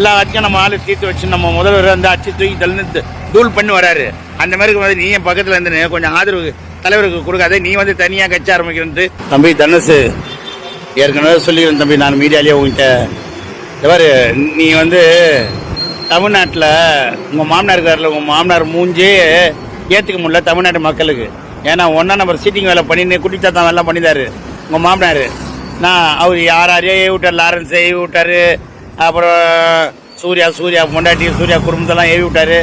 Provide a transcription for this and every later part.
எல்லா ஆட்சியும் நம்ம ஆளு தீர்த்து வச்சு நம்ம முதல்வர் வந்து அச்சு தூக்கி தள்ளு தூள் பண்ணி வராரு. அந்த மாதிரி வந்து நீ என் பக்கத்தில் இருந்து கொஞ்சம் ஆதரவு தலைவருக்கு கொடுக்காத, நீ வந்து தனியாக கட்சி ஆரம்பிக்கிறது. தம்பி தனுஷ், ஏற்கனவே சொல்லிக்கிறேன் தம்பி, நான் மீடியாலேயே உங்கள்கிட்ட எவ்வாறு நீ வந்து தமிழ்நாட்டில் உங்கள் மாமனார் இருக்காரில், உங்கள் மாமனார் மூஞ்சே ஏற்றுக்க முடியல தமிழ்நாட்டு மக்களுக்கு. ஏன்னா 1ஆம் நம்பர் சீட்டிங் வேலை பண்ணி குட்டிச்சாத்தான் வேலை பண்ணிட்டாரு உங்கள் மாமனார். நான் அவர் யாரையோ ஏவி விட்டார், லாரன்ஸ் ஏவி விட்டார், அப்புறம் சூர்யா பொண்டாட்டி சூர்யா குடும்பத்தெல்லாம் ஏவி விட்டார்.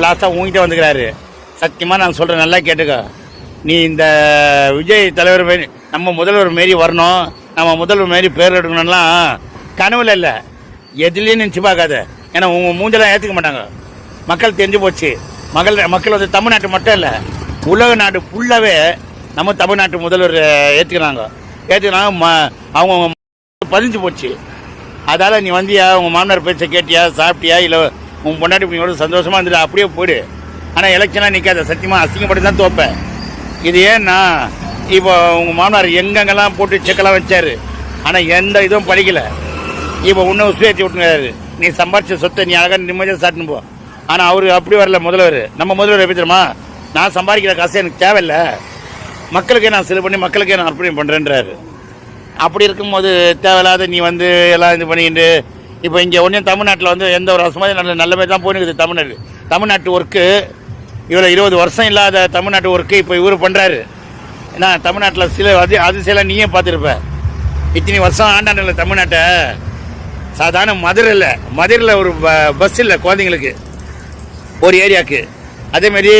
லாஸ்ட்டாக உங்ககிட்ட வந்துக்கிறாரு. சத்தியமாக நான் சொல்கிறேன், நல்லா கேட்டுக்க. நீ இந்த விஜய் தலைவர் மாரி நம்ம முதல்வர் மாரி வரணும், நம்ம முதல்வர் மாரி பேர் எடுக்கணும்லாம் கனவுல இல்லை, எதுலேயும் நினச்சி பார்க்காத. ஏன்னா உங்கள் மூஞ்செல்லாம் ஏற்றுக்க மாட்டாங்க, மக்கள் தெரிஞ்சு போச்சு. மக்கள் வந்து தமிழ்நாட்டு மட்டும் இல்லை, உலக நாடு ஃபுல்லாகவே நம்ம தமிழ்நாட்டு முதல்வர் ஏற்றுக்கிறாங்க. அவங்க பதிஞ்சு போச்சு. அதால் நீ வந்தியா, உங்கள் மாமனார் பேச்சை கேட்டியா, சாப்பிட்டியா, இல்லை உங்கள் பொண்டாட்டி பிள்ளைங்களோட சந்தோஷமாக இருந்துட்டு அப்படியே போயிடு. ஆனால் எலெக்ஷனாக நிற்காத, சத்தியமாக அசிங்கப்பட்டு தான் தோப்பேன். இது ஏன்னா இப்போ உங்கள் மாமனார் எங்கெங்கெல்லாம் போட்டு செக்கெல்லாம் வச்சார், ஆனால் எந்த இதுவும் படிக்கலை. இப்போ இன்னும் உசுவேற்றி விட்டுங்கிறாரு. நீ சம்பாதிச்ச சொத்தை நீ அழகாக நிம்மதியாக சாட்டின்னு போ. ஆனால் அவர் அப்படி வரல முதல்வர். நம்ம முதல்வர் எப்படி தெரியுமா, நான் சம்பாதிக்கிற காசு எனக்கு தேவையில்லை, மக்களுக்கே நான் செலவு பண்ணி மக்களுக்கே நான் அர்ப்பணம் பண்ணுறேன்றாரு. அப்படி இருக்கும்போது தேவையில்லாத நீ வந்து எல்லாம் இது பண்ணிக்கிட்டு இப்போ இங்கே ஒன்றும் தமிழ்நாட்டில் வந்து எந்த ஒரு வருஷமாக நல்ல மாதிரி தான் போயினுக்குது. தமிழ்நாட்டு ஒர்க்கு இவ்வளோ 20 வருஷம் இல்லாத தமிழ்நாட்டு ஒர்க்கு இப்போ இவர் பண்ணுறாரு. ஏன்னா தமிழ்நாட்டில் சில அதிசயம் நீயே பார்த்துருப்ப. இத்தனை வருஷம் ஆண்டாண்டில் தமிழ்நாட்டை சாதாரண மதுரையில் ஒரு பஸ் இல்லை குழந்தைங்களுக்கு ஒரு ஏரியாவுக்கு. அதேமாரி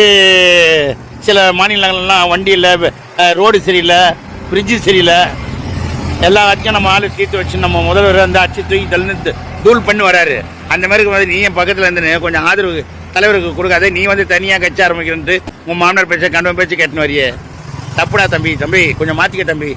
சில மாநிலங்கள்லாம் வண்டி இல்லை, ரோடு சரியில்லை, ஃப்ரிட்ஜு சரியில்லை. எல்லா ஆட்சியும் நம்ம ஆளு தீர்த்து வச்சு நம்ம முதல்வர் வந்து அச்சு தூக்கி தள்ளு தூள் பண்ணி வராரு. அந்த மாதிரி வந்து நீ என் பக்கத்தில் இருந்து கொஞ்சம் ஆதரவு தலைவருக்கு கொடுக்காத, நீ வந்து தனியாக கட்சி ஆரம்பிக்கிறது. உங்கள் மாமனார் பேச்சை கண்டவன் பேச்சு கேட்டுன்னு வரியே, தப்புடா தம்பி கொஞ்சம் மாற்றிக்க தம்பி.